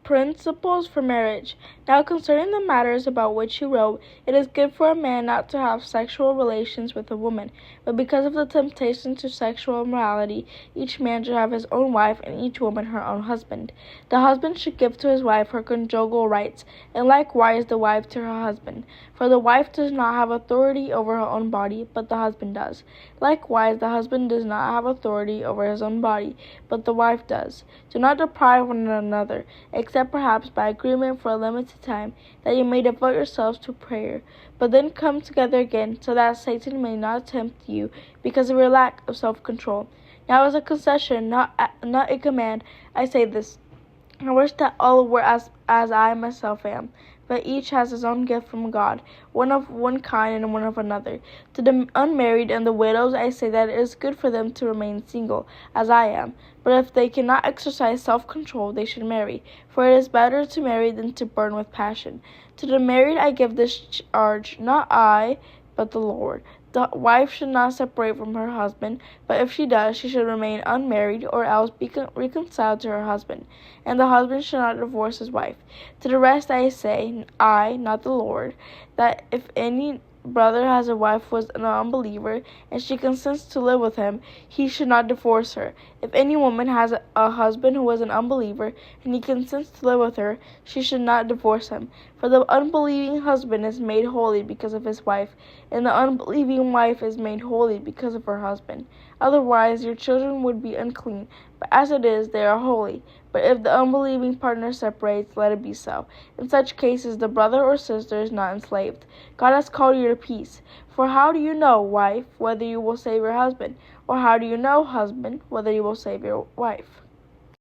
Principles for marriage. Now concerning the matters about which he wrote, it is good for a man not to have sexual relations with a woman, but because of the temptation to sexual immorality, each man should have his own wife, and each woman her own husband. The husband should give to his wife her conjugal rights, and likewise the wife to her husband. For the wife does not have authority over her own body, but the husband does. Likewise the husband does not have authority over his own body, but the wife does. Do not deprive one another, except perhaps by agreement for a limited time, that you may devote yourselves to prayer. But then come together again, so that Satan may not tempt you because of your lack of self-control. Now as a concession, not a command, I say this. I wish that all were as I myself am, but each has his own gift from God, one of one kind and one of another. To the unmarried and the widows I say that it is good for them to remain single, as I am. But if they cannot exercise self-control, they should marry, for it is better to marry than to burn with passion. To the married I give this charge, not I, but the Lord. The wife should not separate from her husband, but if she does, she should remain unmarried, or else be reconciled to her husband. And the husband should not divorce his wife. To the rest I say, I, not the Lord, that if any brother has a wife who is an unbeliever, and she consents to live with him, he should not divorce her. If any woman has a husband who is an unbeliever, and he consents to live with her, she should not divorce him. For the unbelieving husband is made holy because of his wife, and the unbelieving wife is made holy because of her husband. Otherwise your children would be unclean, but as it is, they are holy. But if the unbelieving partner separates, let it be so. In such cases, the brother or sister is not enslaved. God has called you to peace. For how do you know, wife, whether you will save your husband? Or how do you know, husband, whether you will save your wife?